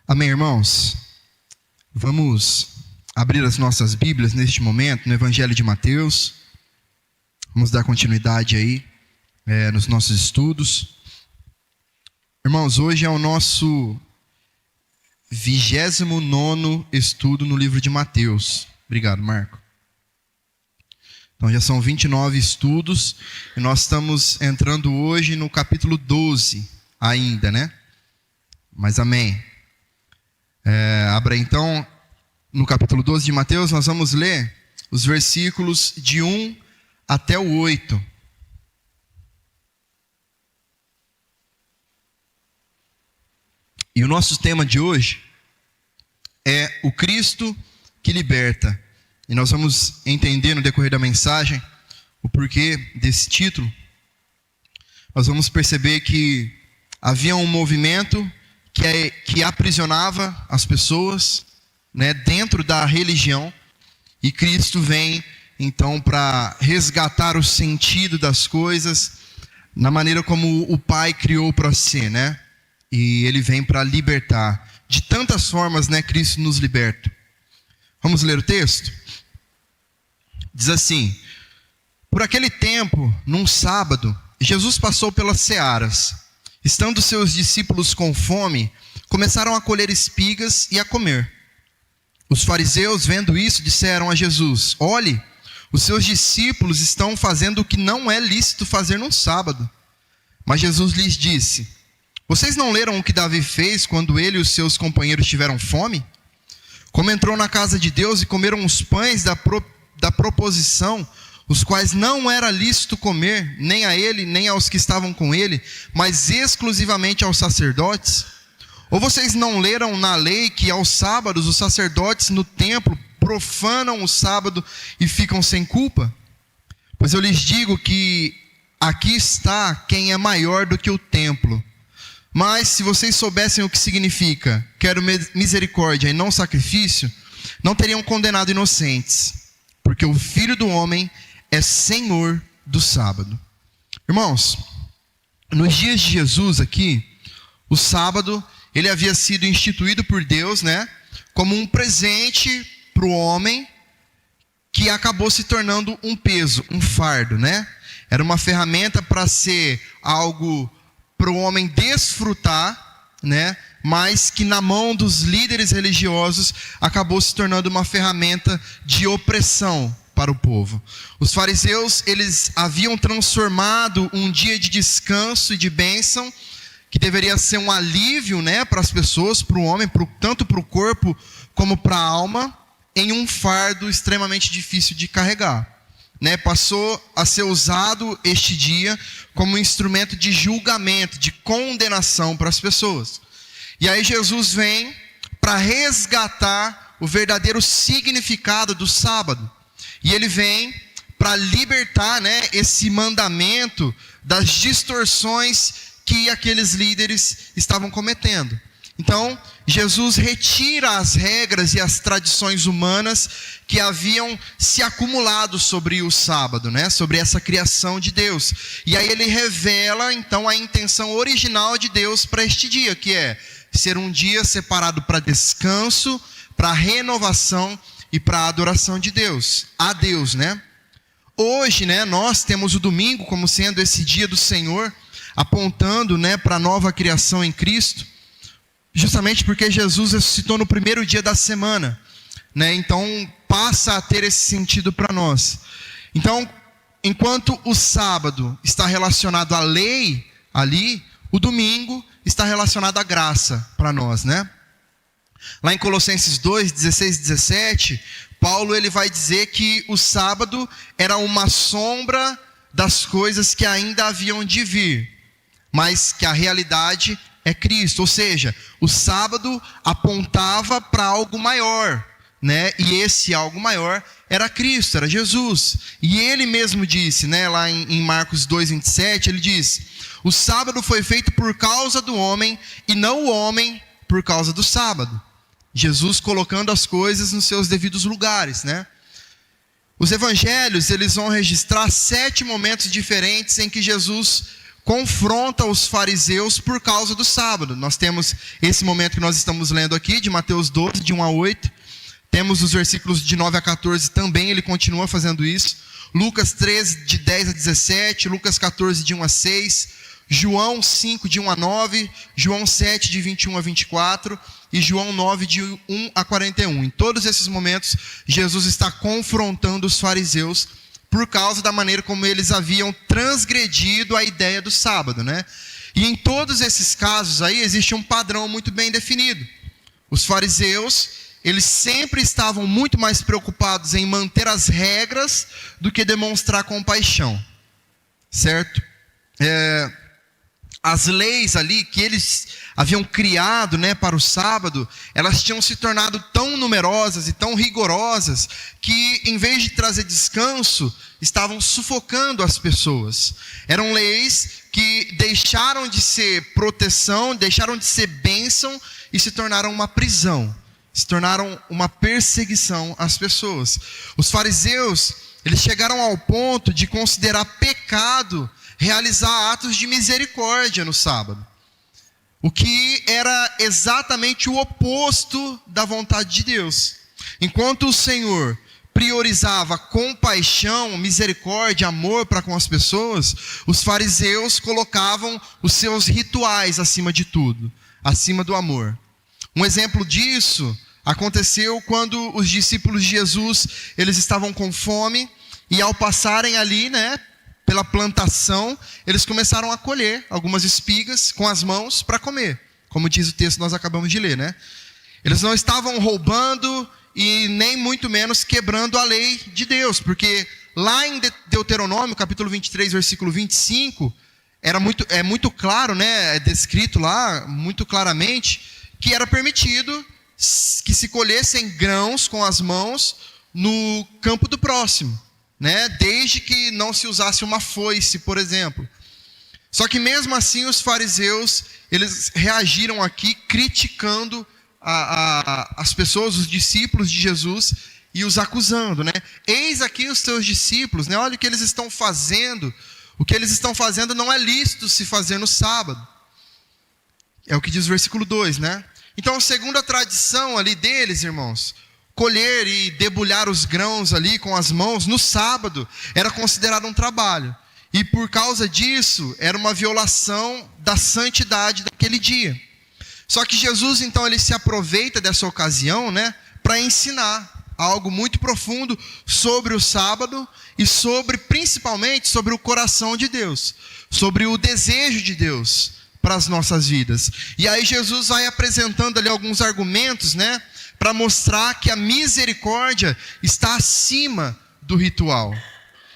Amém, irmãos? Vamos abrir as nossas Bíblias neste momento no Evangelho de Mateus. Vamos dar continuidade aí nos nossos estudos. Irmãos, hoje é o nosso 29º estudo no livro de Mateus. Obrigado, Marco. Então já são 29 estudos e nós estamos entrando hoje no capítulo 12 ainda, né? Mas amém. Abra então no capítulo 12 de Mateus, nós vamos ler os versículos de 1 até o 8. E o nosso tema de hoje é o Cristo que liberta. E nós vamos entender no decorrer da mensagem o porquê desse título. Nós vamos perceber que havia um movimento que aprisionava as pessoas, né, dentro da religião. E Cristo vem então para resgatar o sentido das coisas na maneira como o Pai criou para si, né? E Ele vem para libertar. De tantas formas, né, Cristo nos liberta. Vamos ler o texto? Diz assim: por aquele tempo, num sábado, Jesus passou pelas searas. Estando seus discípulos com fome, começaram a colher espigas e a comer. Os fariseus, vendo isso, disseram a Jesus: olhe, os seus discípulos estão fazendo o que não é lícito fazer num sábado. Mas Jesus lhes disse: vocês não leram o que Davi fez quando ele e os seus companheiros tiveram fome? Como entrou na casa de Deus e comeram os pães da proposição, os quais não era lícito comer, nem a ele, nem aos que estavam com ele, mas exclusivamente aos sacerdotes? Ou vocês não leram na lei que aos sábados os sacerdotes no templo profanam o sábado e ficam sem culpa? Pois eu lhes digo que aqui está quem é maior do que o templo. Mas se vocês soubessem o que significa quero misericórdia e não sacrifício, não teriam condenado inocentes, porque o Filho do Homem é Senhor do sábado. Irmãos, nos dias de Jesus aqui, o sábado, ele havia sido instituído por Deus, né, como um presente para o homem, que acabou se tornando um peso, um fardo, né? Era uma ferramenta para ser algo para o homem desfrutar, né? Mas que na mão dos líderes religiosos acabou se tornando uma ferramenta de opressão para o povo. Os fariseus, eles haviam transformado um dia de descanso e de bênção, que deveria ser um alívio, né, para as pessoas, para o homem, tanto para o corpo como para a alma, em um fardo extremamente difícil de carregar. Né, passou a ser usado este dia como um instrumento de julgamento, de condenação para as pessoas. E aí Jesus vem para resgatar o verdadeiro significado do sábado. E ele vem para libertar, né, esse mandamento das distorções que aqueles líderes estavam cometendo. Então, Jesus retira as regras e as tradições humanas que haviam se acumulado sobre o sábado, né? Sobre essa criação de Deus. E aí ele revela, então, a intenção original de Deus para este dia, que é ser um dia separado para descanso, para renovação e para adoração de Deus, a Deus, né? Hoje, né, nós temos o domingo como sendo esse dia do Senhor, apontando, né, para a nova criação em Cristo. Justamente porque Jesus ressuscitou no primeiro dia da semana, né? Então passa a ter esse sentido para nós. Então, enquanto o sábado está relacionado à lei ali, o domingo está relacionado à graça para nós, né? Lá em Colossenses 2, 16 e 17, Paulo ele vai dizer que o sábado era uma sombra das coisas que ainda haviam de vir, mas que a realidade é Cristo. Ou seja, o sábado apontava para algo maior, né? E esse algo maior era Cristo, era Jesus. E ele mesmo disse, né, lá em Marcos 2, 27, ele diz: o sábado foi feito por causa do homem e não o homem por causa do sábado. Jesus colocando as coisas nos seus devidos lugares, né? Os evangelhos, eles vão registrar 7 momentos diferentes em que Jesus confronta os fariseus por causa do sábado. Nós temos esse momento que nós estamos lendo aqui, de Mateus 12, de 1 a 8. Temos os versículos de 9 a 14 também, ele continua fazendo isso. Lucas 13, de 10 a 17, Lucas 14, de 1 a 6, João 5, de 1 a 9, João 7, de 21 a 24 e João 9, de 1 a 41. Em todos esses momentos, Jesus está confrontando os fariseus por causa da maneira como eles haviam transgredido a ideia do sábado, né? E em todos esses casos aí, existe um padrão muito bem definido. Os fariseus, eles sempre estavam muito mais preocupados em manter as regras do que demonstrar compaixão, certo? As leis ali que eles haviam criado, né, para o sábado, elas tinham se tornado tão numerosas e tão rigorosas que, em vez de trazer descanso, estavam sufocando as pessoas. Eram leis que deixaram de ser proteção, deixaram de ser bênção e se tornaram uma prisão, se tornaram uma perseguição às pessoas. Os fariseus, eles chegaram ao ponto de considerar pecado realizar atos de misericórdia no sábado, o que era exatamente o oposto da vontade de Deus. Enquanto o Senhor priorizava compaixão, misericórdia, amor para com as pessoas, os fariseus colocavam os seus rituais acima de tudo, acima do amor. Um exemplo disso aconteceu quando os discípulos de Jesus, eles estavam com fome, e ao passarem ali, né, pela plantação, eles começaram a colher algumas espigas com as mãos para comer, como diz o texto que nós acabamos de ler, né? Eles não estavam roubando e nem muito menos quebrando a lei de Deus, porque lá em Deuteronômio, capítulo 23, versículo 25, é muito claro, né? É descrito lá muito claramente que era permitido que se colhessem grãos com as mãos no campo do próximo, né? Desde que não se usasse uma foice, por exemplo. Só que mesmo assim os fariseus, eles reagiram aqui criticando as pessoas, os discípulos de Jesus, e os acusando, né? Eis aqui os teus discípulos, né? Olha o que eles estão fazendo. O que eles estão fazendo não é lícito se fazer no sábado. É o que diz o versículo 2, né? Então, segundo a tradição ali deles, irmãos, colher e debulhar os grãos ali com as mãos no sábado era considerado um trabalho. E por causa disso, era uma violação da santidade daquele dia. Só que Jesus, então, ele se aproveita dessa ocasião, né, para ensinar algo muito profundo sobre o sábado e principalmente sobre o coração de Deus, sobre o desejo de Deus para as nossas vidas. E aí Jesus vai apresentando ali alguns argumentos, né, para mostrar que a misericórdia está acima do ritual.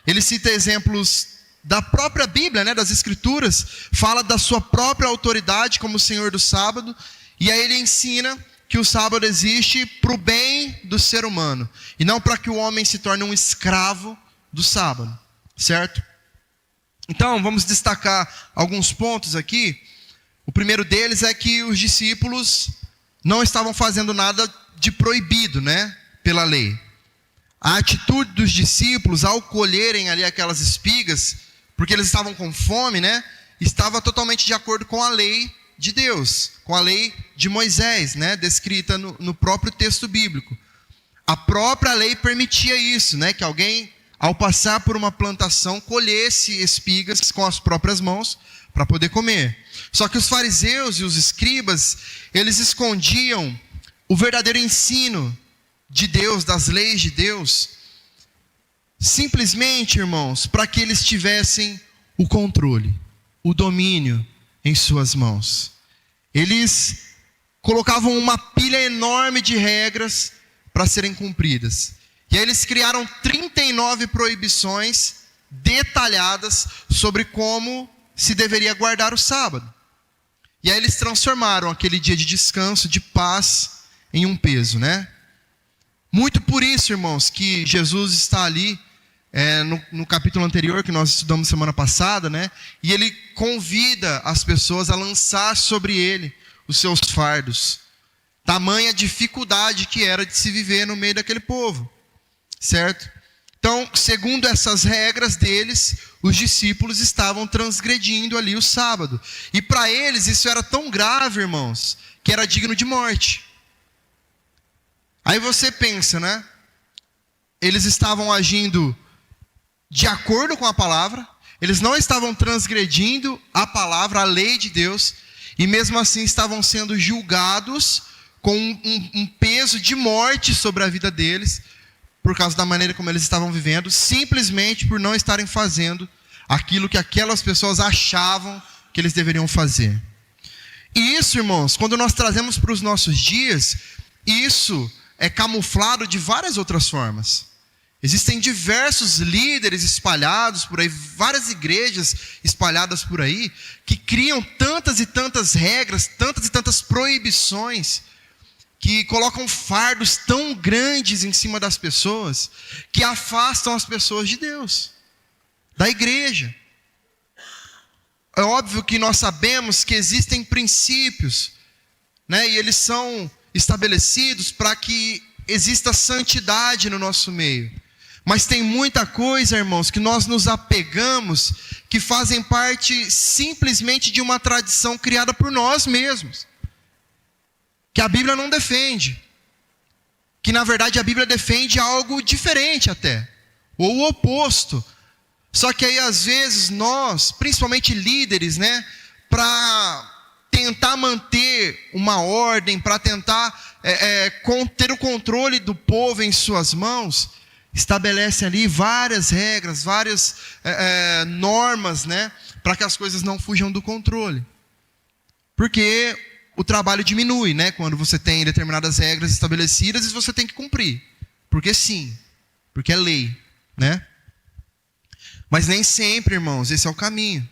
Ele cita exemplos da própria Bíblia, né, das Escrituras, fala da sua própria autoridade como Senhor do sábado, e aí ele ensina que o sábado existe para o bem do ser humano, e não para que o homem se torne um escravo do sábado, certo? Então, vamos destacar alguns pontos aqui. O primeiro deles é que os discípulos não estavam fazendo nada de proibido, né, pela lei. A atitude dos discípulos ao colherem ali aquelas espigas, porque eles estavam com fome, né, estava totalmente de acordo com a lei de Deus, com a lei de Moisés, né, descrita no próprio texto bíblico. A própria lei permitia isso, né, que alguém, ao passar por uma plantação, colhesse espigas com as próprias mãos para poder comer. Só que os fariseus e os escribas, eles escondiam o verdadeiro ensino de Deus, das leis de Deus, simplesmente, irmãos, para que eles tivessem o controle, o domínio em suas mãos. Eles colocavam uma pilha enorme de regras para serem cumpridas. E aí eles criaram 39 proibições detalhadas sobre como se deveria guardar o sábado. E aí eles transformaram aquele dia de descanso, de paz, em um peso, né? Muito por isso, irmãos, que Jesus está ali, no capítulo anterior, que nós estudamos semana passada, né? E ele convida as pessoas a lançar sobre ele os seus fardos. Tamanha dificuldade que era de se viver no meio daquele povo, certo? Então, segundo essas regras deles, os discípulos estavam transgredindo ali o sábado. E para eles isso era tão grave, irmãos, que era digno de morte. Aí você pensa, né? Eles estavam agindo de acordo com a palavra, eles não estavam transgredindo a palavra, a lei de Deus, e mesmo assim estavam sendo julgados com um peso de morte sobre a vida deles, por causa da maneira como eles estavam vivendo, simplesmente por não estarem fazendo aquilo que aquelas pessoas achavam que eles deveriam fazer. E isso, irmãos, quando nós trazemos para os nossos dias, isso é camuflado de várias outras formas. Existem diversos líderes espalhados por aí, várias igrejas espalhadas por aí, que criam tantas e tantas regras, tantas e tantas proibições, que colocam fardos tão grandes em cima das pessoas, que afastam as pessoas de Deus, da igreja. É óbvio que nós sabemos que existem princípios, né, e eles são estabelecidos para que exista santidade no nosso meio. Mas tem muita coisa, irmãos, que nós nos apegamos, que fazem parte simplesmente de uma tradição criada por nós mesmos, que a Bíblia não defende, que na verdade a Bíblia defende algo diferente até, ou o oposto. Só que aí às vezes nós, principalmente líderes, né, para tentar manter uma ordem, para tentar ter o controle do povo em suas mãos, estabelece ali várias regras, várias normas, né, para que as coisas não fujam do controle. Porque o trabalho diminui, né, quando você tem determinadas regras estabelecidas e você tem que cumprir. Porque sim, porque é lei, né? Mas nem sempre, irmãos, esse é o caminho.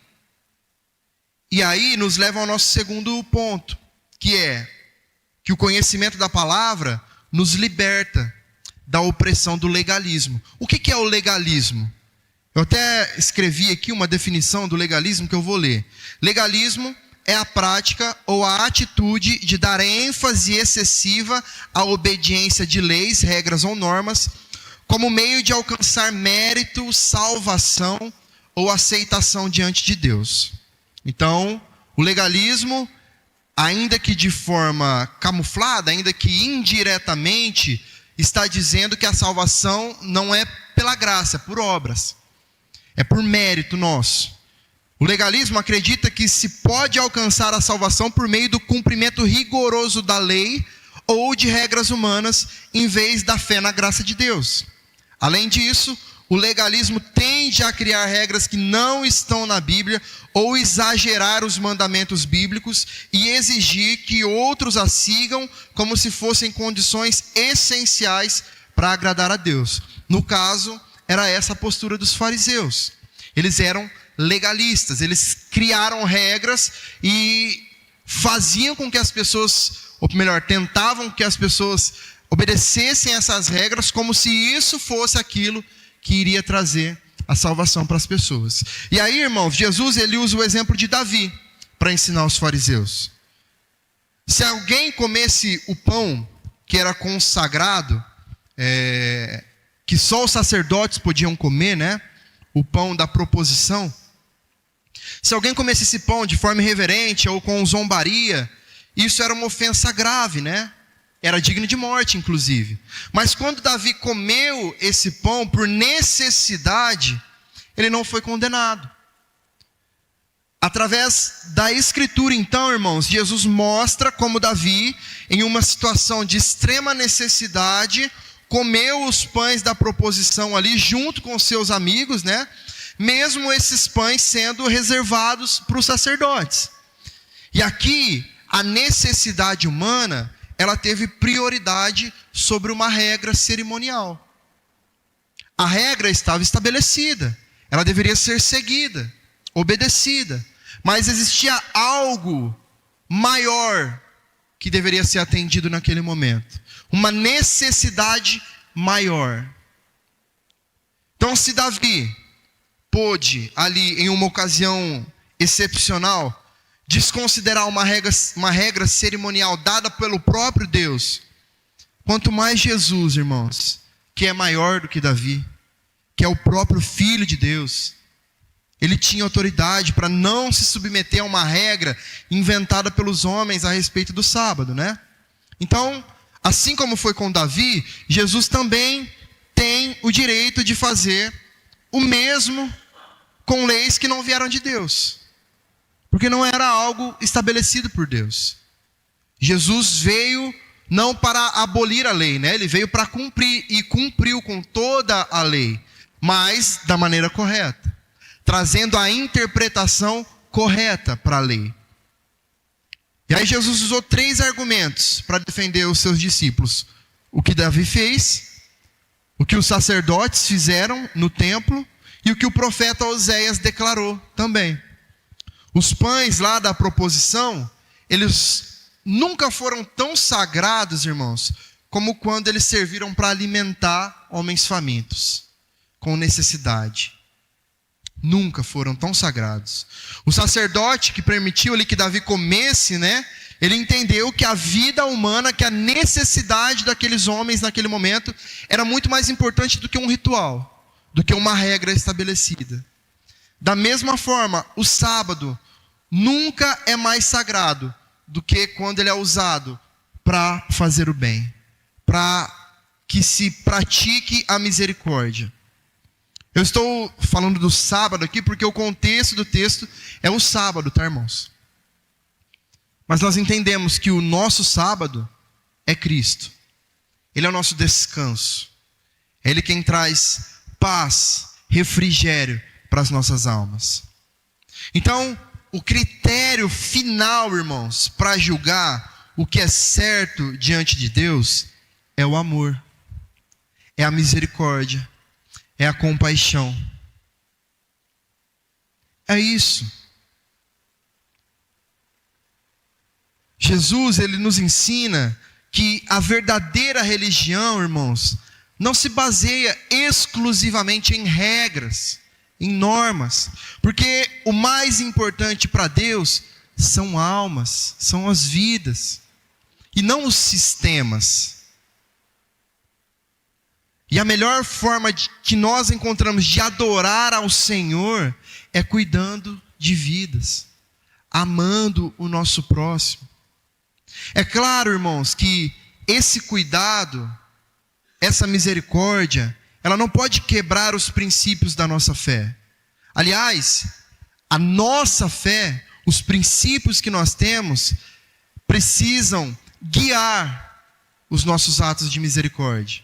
E aí nos leva ao nosso segundo ponto, que é que o conhecimento da palavra nos liberta da opressão do legalismo. O que é o legalismo? Eu até escrevi aqui uma definição do legalismo que eu vou ler. Legalismo é a prática ou a atitude de dar ênfase excessiva à obediência de leis, regras ou normas, como meio de alcançar mérito, salvação ou aceitação diante de Deus. Então, o legalismo, ainda que de forma camuflada, ainda que indiretamente, está dizendo que a salvação não é pela graça, é por obras. É por mérito nosso. O legalismo acredita que se pode alcançar a salvação por meio do cumprimento rigoroso da lei ou de regras humanas, em vez da fé na graça de Deus. Além disso, o legalismo tende a criar regras que não estão na Bíblia ou exagerar os mandamentos bíblicos e exigir que outros as sigam como se fossem condições essenciais para agradar a Deus. No caso, era essa a postura dos fariseus. Eles eram legalistas, eles criaram regras e faziam com que as pessoas, ou melhor, tentavam que as pessoas obedecessem essas regras como se isso fosse aquilo que iria trazer a salvação para as pessoas. E aí, irmãos, Jesus ele usa o exemplo de Davi para ensinar os fariseus. Se alguém comesse o pão que era consagrado, que só os sacerdotes podiam comer, né? O pão da proposição. Se alguém comesse esse pão de forma irreverente ou com zombaria, isso era uma ofensa grave, né? Era digno de morte, inclusive. Mas quando Davi comeu esse pão por necessidade, ele não foi condenado. Através da Escritura, então, irmãos, Jesus mostra como Davi, em uma situação de extrema necessidade, comeu os pães da proposição ali junto com seus amigos, né? Mesmo esses pães sendo reservados para os sacerdotes. E aqui, a necessidade humana, ela teve prioridade sobre uma regra cerimonial. A regra estava estabelecida, ela deveria ser seguida, obedecida, mas existia algo maior que deveria ser atendido naquele momento, uma necessidade maior. Então, se Davi pôde ali em uma ocasião excepcional desconsiderar uma regra cerimonial dada pelo próprio Deus, quanto mais Jesus, irmãos, que é maior do que Davi, que é o próprio Filho de Deus, Ele tinha autoridade para não se submeter a uma regra inventada pelos homens a respeito do sábado, né? Então, assim como foi com Davi, Jesus também tem o direito de fazer o mesmo com leis que não vieram de Deus, porque não era algo estabelecido por Deus. Jesus veio não para abolir a lei, né? Ele veio para cumprir, e cumpriu com toda a lei, mas da maneira correta, trazendo a interpretação correta para a lei. E aí Jesus usou 3 argumentos para defender os seus discípulos: o que Davi fez, o que os sacerdotes fizeram no templo e o que o profeta Oséias declarou também. Os pães lá da proposição, eles nunca foram tão sagrados, irmãos, como quando eles serviram para alimentar homens famintos, com necessidade. Nunca foram tão sagrados. O sacerdote que permitiu ali que Davi comesse, né? Ele entendeu que a vida humana, que a necessidade daqueles homens naquele momento era muito mais importante do que um ritual, do que uma regra estabelecida. Da mesma forma, o sábado nunca é mais sagrado do que quando ele é usado para fazer o bem, para que se pratique a misericórdia. Eu estou falando do sábado aqui porque o contexto do texto é o sábado, tá, irmãos? Mas nós entendemos que o nosso sábado é Cristo. Ele é o nosso descanso. É Ele quem traz paz, refrigério para as nossas almas. Então, o critério final, irmãos, para julgar o que é certo diante de Deus é o amor, é a misericórdia, é a compaixão. É isso. Jesus, ele nos ensina que a verdadeira religião, irmãos, não se baseia exclusivamente em regras, em normas, porque o mais importante para Deus são almas, são as vidas, e não os sistemas. E a melhor forma que nós encontramos de adorar ao Senhor é cuidando de vidas, amando o nosso próximo. É claro, irmãos, que esse cuidado, essa misericórdia, ela não pode quebrar os princípios da nossa fé. Aliás, a nossa fé, os princípios que nós temos, precisam guiar os nossos atos de misericórdia.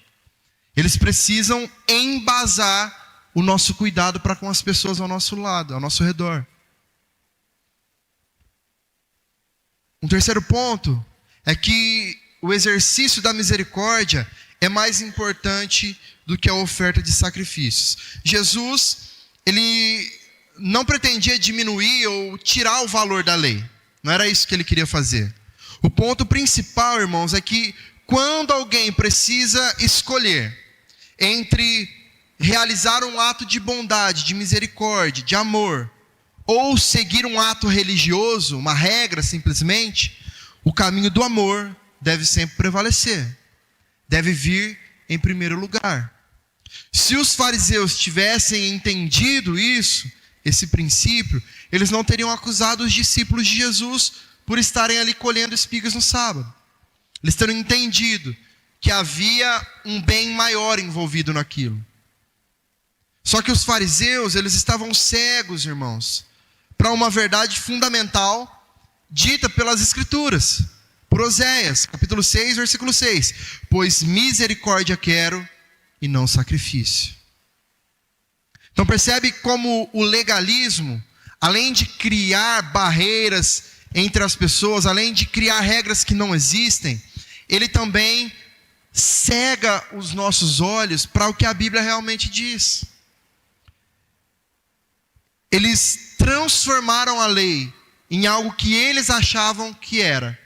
Eles precisam embasar o nosso cuidado para com as pessoas ao nosso lado, ao nosso redor. Um terceiro ponto é que o exercício da misericórdia é mais importante do que a oferta de sacrifícios. Jesus, ele não pretendia diminuir ou tirar o valor da lei. Não era isso que ele queria fazer. O ponto principal, irmãos, é que quando alguém precisa escolher entre realizar um ato de bondade, de misericórdia, de amor, ou seguir um ato religioso, uma regra simplesmente, o caminho do amor deve sempre prevalecer, deve vir em primeiro lugar. Se os fariseus tivessem entendido isso, esse princípio, eles não teriam acusado os discípulos de Jesus por estarem ali colhendo espigas no sábado. Eles teriam entendido que havia um bem maior envolvido naquilo. Só que os fariseus, eles estavam cegos, irmãos, para uma verdade fundamental dita pelas Escrituras, por Oséias, capítulo 6, versículo 6. Pois misericórdia quero e não sacrifício. Então percebe como o legalismo, além de criar barreiras entre as pessoas, além de criar regras que não existem, ele também cega os nossos olhos para o que a Bíblia realmente diz. Eles transformaram a lei em algo que eles achavam que era,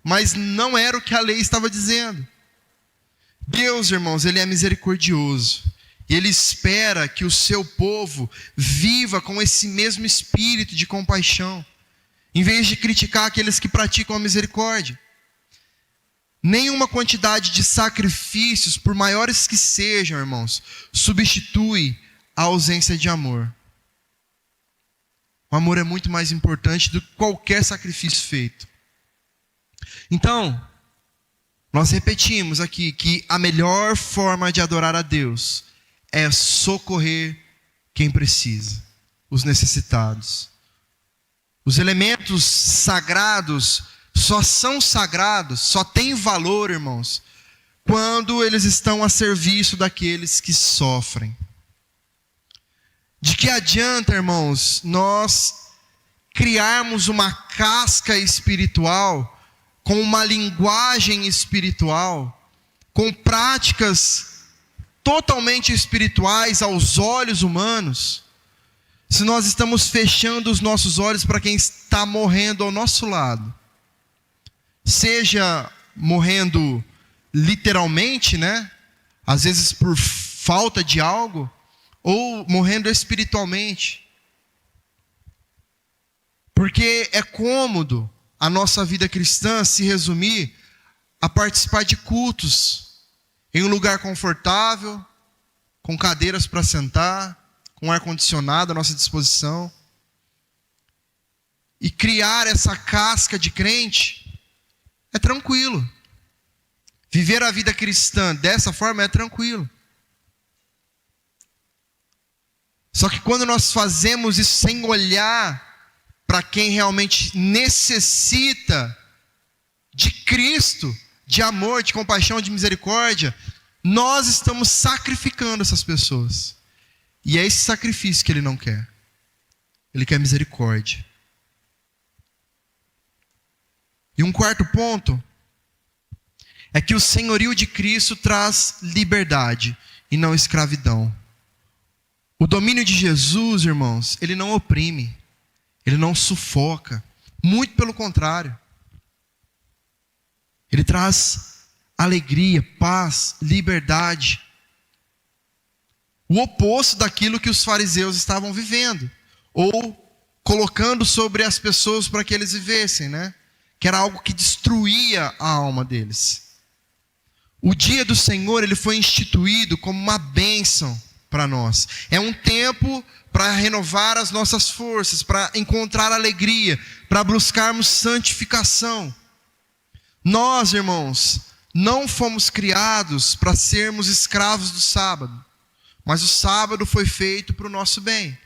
mas não era o que a lei estava dizendo. Deus, irmãos, ele é misericordioso. E ele espera que o seu povo viva com esse mesmo espírito de compaixão, em vez de criticar aqueles que praticam a misericórdia. Nenhuma quantidade de sacrifícios, por maiores que sejam, irmãos, substitui a ausência de amor. O amor é muito mais importante do que qualquer sacrifício feito. Então, nós repetimos aqui que a melhor forma de adorar a Deus é socorrer quem precisa, os necessitados. Os elementos sagrados só são sagrados, só têm valor, irmãos, quando eles estão a serviço daqueles que sofrem. De que adianta, irmãos, nós criarmos uma casca espiritual, com uma linguagem espiritual, com práticas totalmente espirituais aos olhos humanos, se nós estamos fechando os nossos olhos para quem está morrendo ao nosso lado? Seja morrendo literalmente, né? Às vezes por falta de algo, ou morrendo espiritualmente. Porque é cômodo a nossa vida cristã se resumir a participar de cultos em um lugar confortável, com cadeiras para sentar, com ar-condicionado à nossa disposição. E criar essa casca de crente é tranquilo. Viver a vida cristã dessa forma é tranquilo. Só que quando nós fazemos isso sem olhar para quem realmente necessita de Cristo, de amor, de compaixão, de misericórdia, nós estamos sacrificando essas pessoas. E é esse sacrifício que Ele não quer. Ele quer misericórdia. E um quarto ponto é que o senhorio de Cristo traz liberdade e não escravidão. O domínio de Jesus, irmãos, ele não oprime, ele não sufoca, muito pelo contrário. Ele traz alegria, paz, liberdade. O oposto daquilo que os fariseus estavam vivendo, ou colocando sobre as pessoas para que eles vivessem, né? Que era algo que destruía a alma deles. O dia do Senhor, ele foi instituído como uma bênção para nós. É um tempo para renovar as nossas forças, para encontrar alegria, para buscarmos santificação. Nós, irmãos, não fomos criados para sermos escravos do sábado, mas o sábado foi feito para o nosso bem.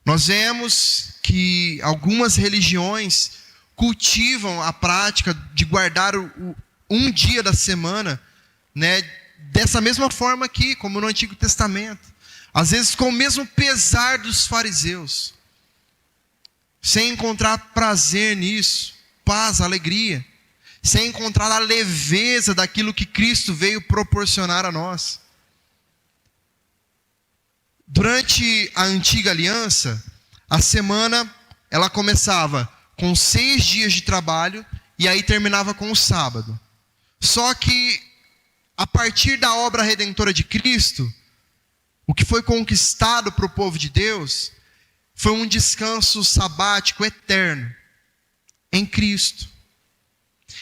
Nós vemos que algumas religiões cultivam a prática de guardar um dia da semana, né, dessa mesma forma aqui, como no Antigo Testamento. Às vezes com o mesmo pesar dos fariseus, sem encontrar prazer nisso, paz, alegria, sem encontrar a leveza daquilo que Cristo veio proporcionar a nós. Durante a antiga aliança, a semana ela começava com 6 dias de trabalho e aí terminava com o sábado. Só que a partir da obra redentora de Cristo, o que foi conquistado para o povo de Deus foi um descanso sabático eterno em Cristo.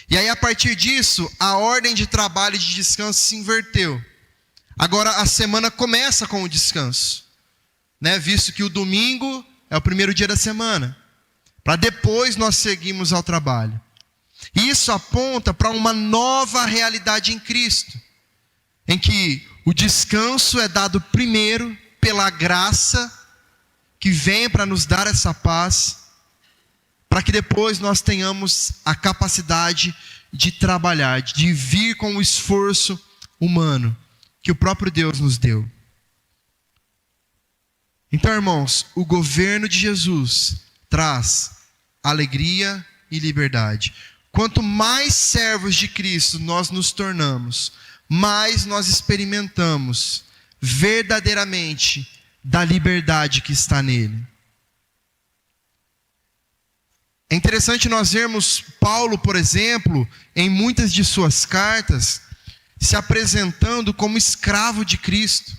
E aí a partir disso, a ordem de trabalho e de descanso se inverteu. Agora a semana começa com o descanso, né? Visto que o domingo é o primeiro dia da semana, para depois nós seguirmos ao trabalho. Isso aponta para uma nova realidade em Cristo, em que o descanso é dado primeiro pela graça que vem para nos dar essa paz, para que depois nós tenhamos a capacidade de trabalhar, de vir com o esforço humano que o próprio Deus nos deu. Então, irmãos, o governo de Jesus traz alegria e liberdade. Quanto mais servos de Cristo nós nos tornamos, mais nós experimentamos verdadeiramente da liberdade que está nele. É interessante nós vermos Paulo, por exemplo, em muitas de suas cartas, se apresentando como escravo de Cristo,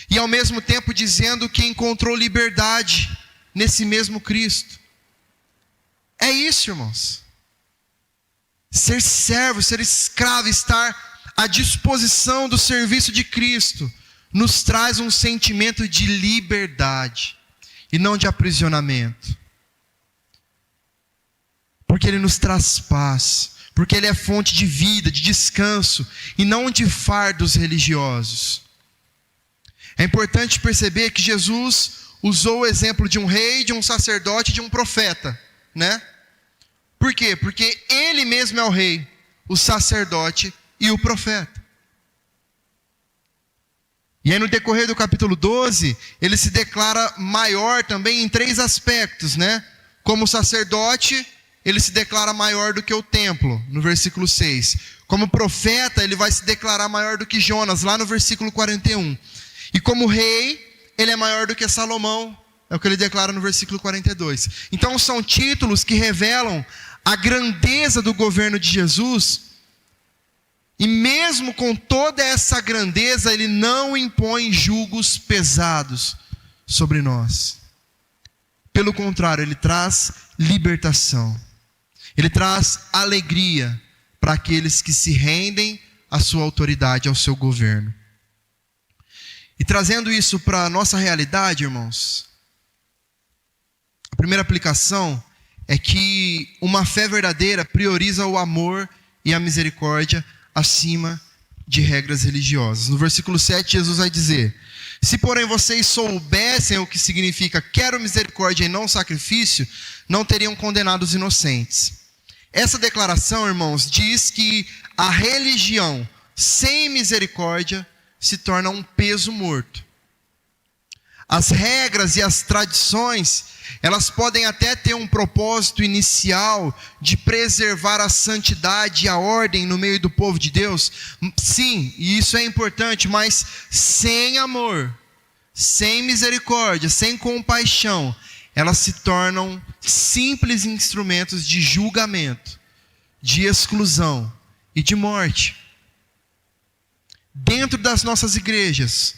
e ao mesmo tempo dizendo que encontrou liberdade nesse mesmo Cristo. É isso, irmãos. Ser servo, ser escravo, estar à disposição do serviço de Cristo, nos traz um sentimento de liberdade. e não de aprisionamento. Porque Ele nos traz paz, porque Ele é fonte de vida, de descanso, e não de fardos religiosos. É importante perceber que Jesus usou o exemplo de um rei, de um sacerdote, de um profeta, né? Por quê? Porque Ele mesmo é o rei, o sacerdote e o profeta. E aí no decorrer do capítulo 12, ele se declara maior também em 3 aspectos, né? Como sacerdote, ele se declara maior do que o templo, no versículo 6. Como profeta, ele vai se declarar maior do que Jonas, lá no versículo 41. E como rei, ele é maior do que Salomão, é o que ele declara no versículo 42. Então são títulos que revelam a grandeza do governo de Jesus. E mesmo com toda essa grandeza, Ele não impõe julgos pesados sobre nós. Pelo contrário, Ele traz libertação. Ele traz alegria para aqueles que se rendem à sua autoridade, ao seu governo. E trazendo isso para a nossa realidade, irmãos, a primeira aplicação é que uma fé verdadeira prioriza o amor e a misericórdia acima de regras religiosas. No versículo 7, Jesus vai dizer: se porém vocês soubessem o que significa quero misericórdia e não sacrifício, não teriam condenado os inocentes. Essa declaração, irmãos, diz que a religião sem misericórdia se torna um peso morto. As regras e as tradições, elas podem até ter um propósito inicial de preservar a santidade e a ordem no meio do povo de Deus. Sim, e isso é importante, mas sem amor, sem misericórdia, sem compaixão, elas se tornam simples instrumentos de julgamento, de exclusão e de morte. Dentro das nossas igrejas,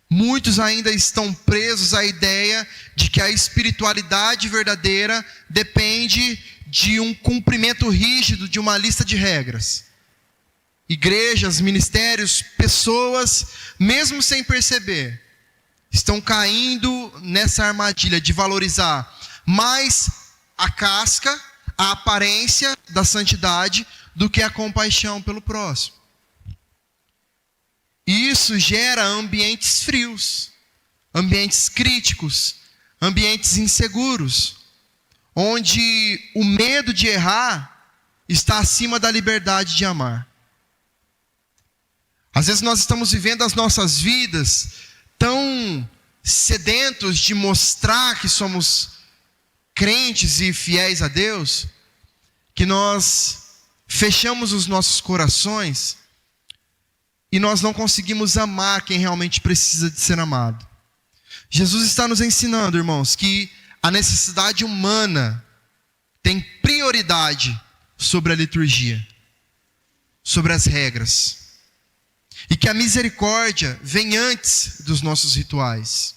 muitos ainda estão presos à ideia de que a espiritualidade verdadeira depende de um cumprimento rígido de uma lista de regras. Igrejas, ministérios, pessoas, mesmo sem perceber, estão caindo nessa armadilha de valorizar mais a casca, a aparência da santidade, do que a compaixão pelo próximo. E isso gera ambientes frios, ambientes críticos, ambientes inseguros, onde o medo de errar está acima da liberdade de amar. Às vezes nós estamos vivendo as nossas vidas tão sedentos de mostrar que somos crentes e fiéis a Deus, que nós fechamos os nossos corações e nós não conseguimos amar quem realmente precisa de ser amado. Jesus está nos ensinando, irmãos, que a necessidade humana tem prioridade sobre a liturgia, sobre as regras. E que a misericórdia vem antes dos nossos rituais.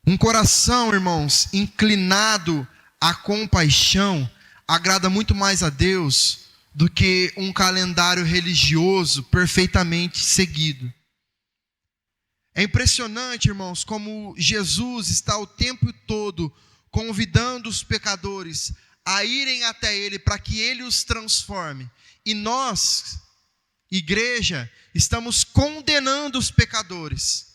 Um coração, irmãos, inclinado à compaixão, agrada muito mais a Deus do que um calendário religioso perfeitamente seguido. É impressionante, irmãos, como Jesus está o tempo todo convidando os pecadores a irem até Ele para que Ele os transforme. E nós, igreja, estamos condenando os pecadores,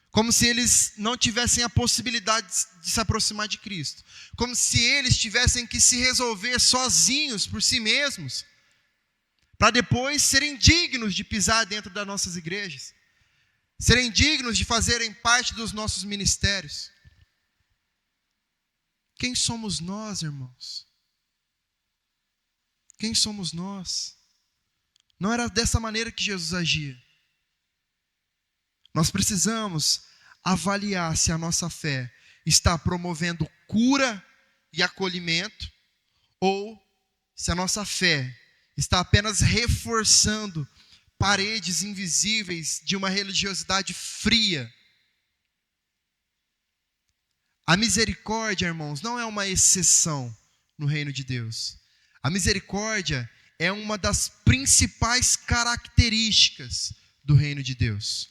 como se eles não tivessem a possibilidade de se aproximar de Cristo, como se eles tivessem que se resolver sozinhos por si mesmos, para depois serem dignos de pisar dentro das nossas igrejas, serem dignos de fazerem parte dos nossos ministérios. Quem somos nós, irmãos? Quem somos nós? Não era dessa maneira que Jesus agia. Nós precisamos avaliar se a nossa fé está promovendo cura e acolhimento, ou se a nossa fé está apenas reforçando paredes invisíveis de uma religiosidade fria. A misericórdia, irmãos, não é uma exceção no reino de Deus. A misericórdia é uma das principais características do reino de Deus.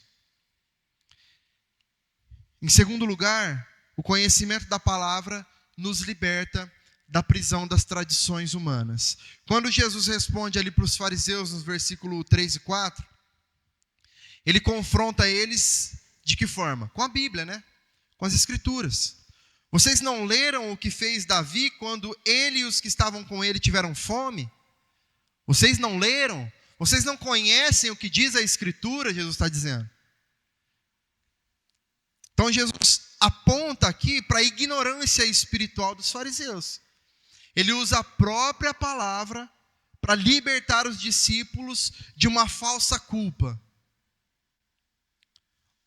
Em segundo lugar, o conhecimento da palavra nos liberta da prisão das tradições humanas. Quando Jesus responde ali para os fariseus, nos versículos 3 e 4, ele confronta eles de que forma? Com a Bíblia, né? Com as Escrituras. Vocês não leram o que fez Davi quando ele e os que estavam com ele tiveram fome? Vocês não leram? Vocês não conhecem o que diz a Escritura? Jesus está dizendo. Então Jesus aponta aqui para a ignorância espiritual dos fariseus. Ele usa a própria palavra para libertar os discípulos de uma falsa culpa.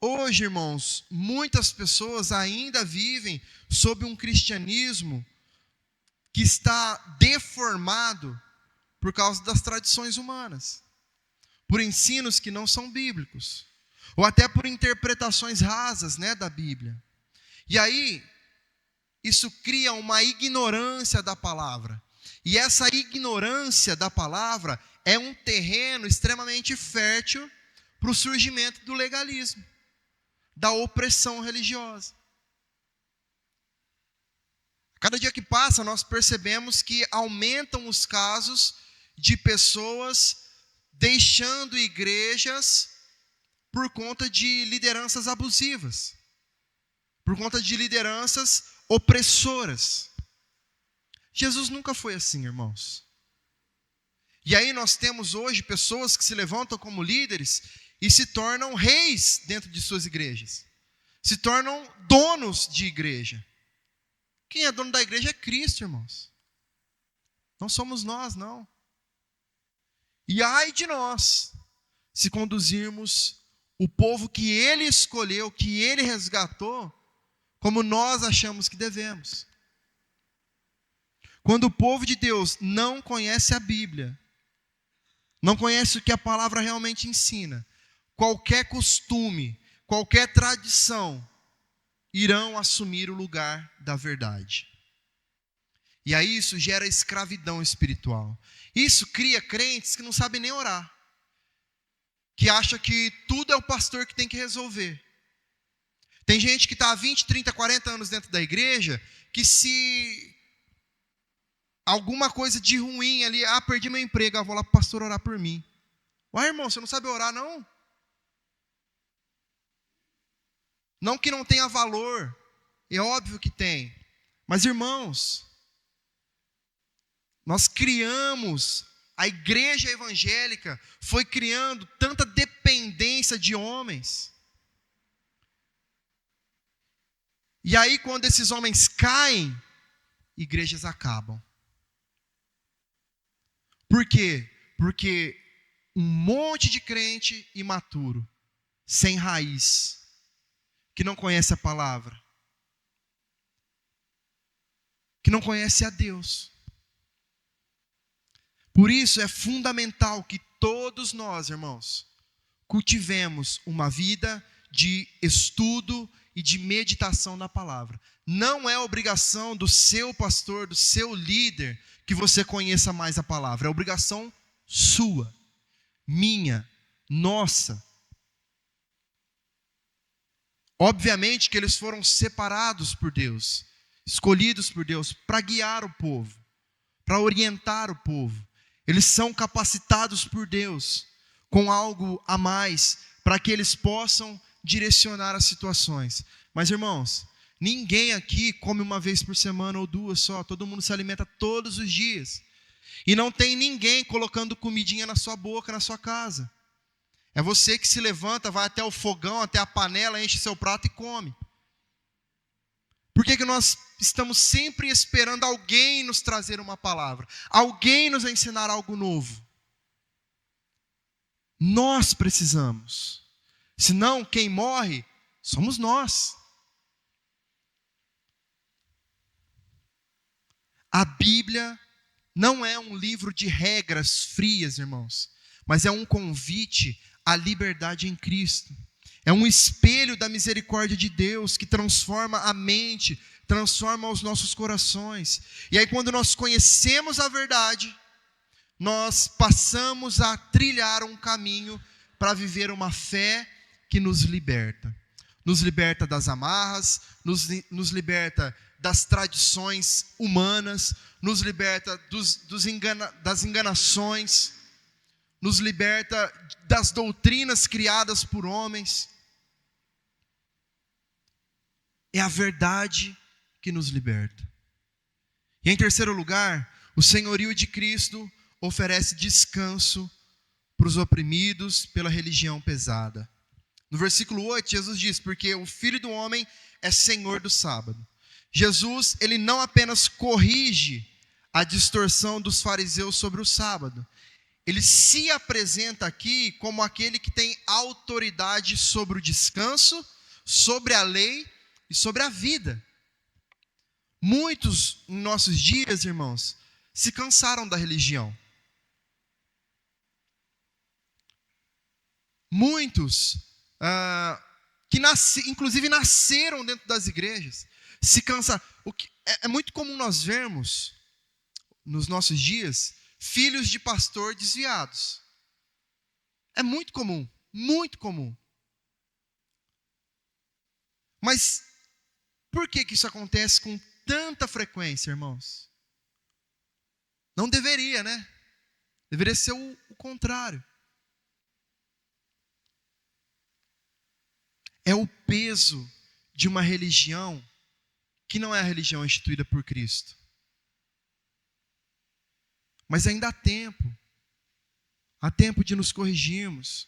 Hoje, irmãos, muitas pessoas ainda vivem sob um cristianismo que está deformado por causa das tradições humanas, por ensinos que não são bíblicos, ou até por interpretações rasas, né, da Bíblia. E aí, isso cria uma ignorância da palavra. E essa ignorância da palavra é um terreno extremamente fértil para o surgimento do legalismo, da opressão religiosa. Cada dia que passa, nós percebemos que aumentam os casos de pessoas deixando igrejas por conta de lideranças abusivas, por conta de lideranças opressoras. Jesus nunca foi assim, irmãos. E aí nós temos hoje pessoas que se levantam como líderes e se tornam reis dentro de suas igrejas. Se tornam donos de igreja. Quem é dono da igreja é Cristo, irmãos. Não somos nós, não. E ai de nós, se conduzirmos o povo que Ele escolheu, que Ele resgatou, como nós achamos que devemos. Quando o povo de Deus não conhece a Bíblia, não conhece o que a palavra realmente ensina, qualquer costume, qualquer tradição, irão assumir o lugar da verdade. E aí isso gera escravidão espiritual. Isso cria crentes que não sabem nem orar, que acham que tudo é o pastor que tem que resolver. Tem gente que está há 20, 30, 40 anos dentro da igreja, que se alguma coisa de ruim ali, perdi meu emprego, vou lá para o pastor orar por mim. Ué, irmão, você não sabe orar, não? Não que não tenha valor, é óbvio que tem. Mas, irmãos, nós criamos, a igreja evangélica foi criando tanta dependência de homens. E aí, quando esses homens caem, igrejas acabam. Por quê? Porque um monte de crente imaturo, sem raiz, que não conhece a palavra, que não conhece a Deus. Por isso é fundamental que todos nós, irmãos, cultivemos uma vida de estudo e de meditação na palavra. Não é obrigação do seu pastor, do seu líder, que você conheça mais a palavra. É obrigação sua, minha, nossa. Obviamente que eles foram separados por Deus, escolhidos por Deus para guiar o povo, para orientar o povo. Eles são capacitados por Deus com algo a mais para que eles possam direcionar as situações. Mas, irmãos, ninguém aqui come uma vez por semana ou duas só. Todo mundo se alimenta todos os dias. E não tem ninguém colocando comidinha na sua boca, na sua casa. É você que se levanta, vai até o fogão, até a panela, enche seu prato e come. Por que nós estamos sempre esperando alguém nos trazer uma palavra? Alguém nos ensinar algo novo? Nós precisamos. Senão, quem morre somos nós. A Bíblia não é um livro de regras frias, irmãos, mas é um convite à liberdade em Cristo. É um espelho da misericórdia de Deus que transforma a mente, transforma os nossos corações. E aí, quando nós conhecemos a verdade, nós passamos a trilhar um caminho para viver uma fé que nos liberta. nos liberta das amarras, nos liberta das tradições humanas, nos liberta das enganações, nos liberta das doutrinas criadas por homens. É a verdade que nos liberta. E em terceiro lugar, o senhorio de Cristo oferece descanso para os oprimidos pela religião pesada. No versículo 8, Jesus diz: porque o Filho do Homem é Senhor do sábado. Jesus, ele não apenas corrige a distorção dos fariseus sobre o sábado. Ele se apresenta aqui como aquele que tem autoridade sobre o descanso, sobre a lei e sobre a vida. Muitos em nossos dias, irmãos, se cansaram da religião. Muitos que inclusive nasceram dentro das igrejas, se cansaram. É muito comum nós vermos, nos nossos dias, filhos de pastor desviados. É muito comum, muito comum. Mas por que isso acontece com tanta frequência, irmãos? Não deveria, né? Deveria ser o contrário. É o peso de uma religião que não é a religião instituída por Cristo. Mas ainda há tempo de nos corrigirmos,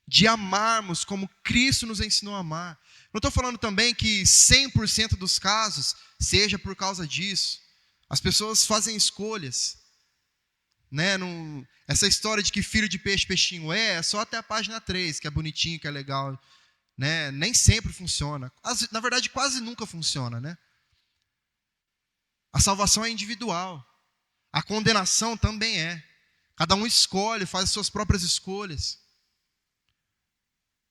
de amarmos como Cristo nos ensinou a amar. Não estou falando também que 100% dos casos seja por causa disso. As pessoas fazem escolhas, né? Essa história de que filho de peixe, peixinho é só até a página 3, que é bonitinho, que é legal, né? Nem sempre funciona. Na verdade, quase nunca funciona, né? A salvação é individual. A condenação também é. Cada um escolhe, faz as suas próprias escolhas.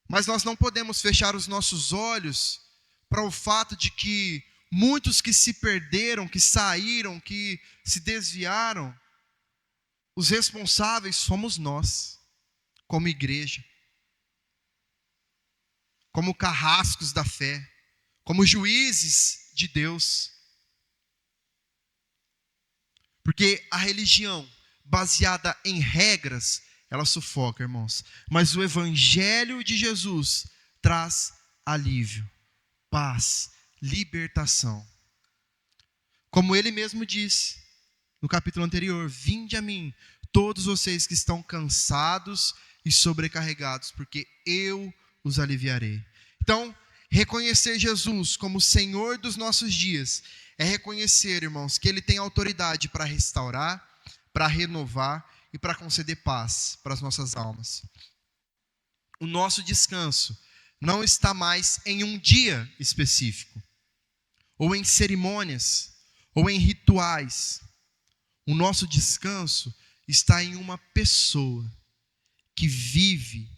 Mas nós não podemos fechar os nossos olhos para o fato de que muitos que se perderam, que saíram, que se desviaram, os responsáveis somos nós, como igreja, como carrascos da fé, como juízes de Deus. Porque a religião baseada em regras, ela sufoca, irmãos. Mas o evangelho de Jesus traz alívio, paz, libertação. Como ele mesmo disse no capítulo anterior: vinde a mim, todos vocês que estão cansados e sobrecarregados, porque eu os aliviarei. Então, reconhecer Jesus como Senhor dos nossos dias é reconhecer, irmãos, que Ele tem autoridade para restaurar, para renovar e para conceder paz para as nossas almas. O nosso descanso não está mais em um dia específico, ou em cerimônias, ou em rituais. O nosso descanso está em uma pessoa que vive,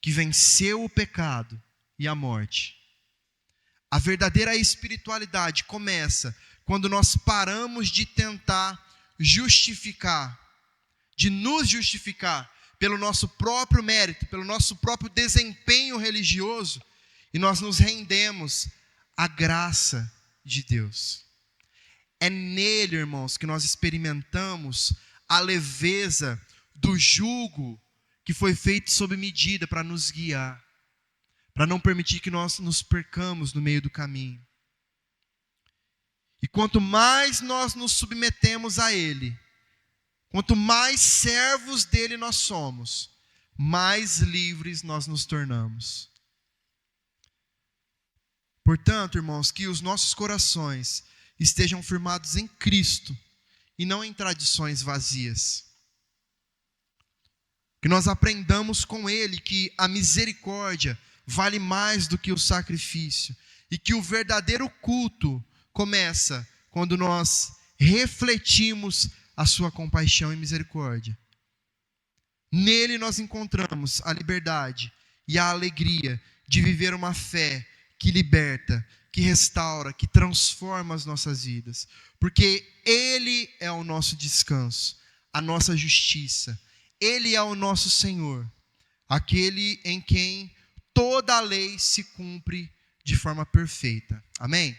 que venceu o pecado e a morte. A verdadeira espiritualidade começa quando nós paramos de tentar justificar, de nos justificar pelo nosso próprio mérito, pelo nosso próprio desempenho religioso, e nós nos rendemos à graça de Deus. É nele, irmãos, que nós experimentamos a leveza do jugo que foi feito sob medida para nos guiar, para não permitir que nós nos percamos no meio do caminho. E quanto mais nós nos submetemos a Ele, quanto mais servos dele nós somos, mais livres nós nos tornamos. Portanto, irmãos, que os nossos corações estejam firmados em Cristo e não em tradições vazias. Que nós aprendamos com Ele que a misericórdia vale mais do que o sacrifício, e que o verdadeiro culto começa quando nós refletimos a sua compaixão e misericórdia. Nele nós encontramos a liberdade e a alegria de viver uma fé que liberta, que restaura, que transforma as nossas vidas. Porque Ele é o nosso descanso, a nossa justiça. Ele é o nosso Senhor, aquele em quem toda a lei se cumpre de forma perfeita. Amém?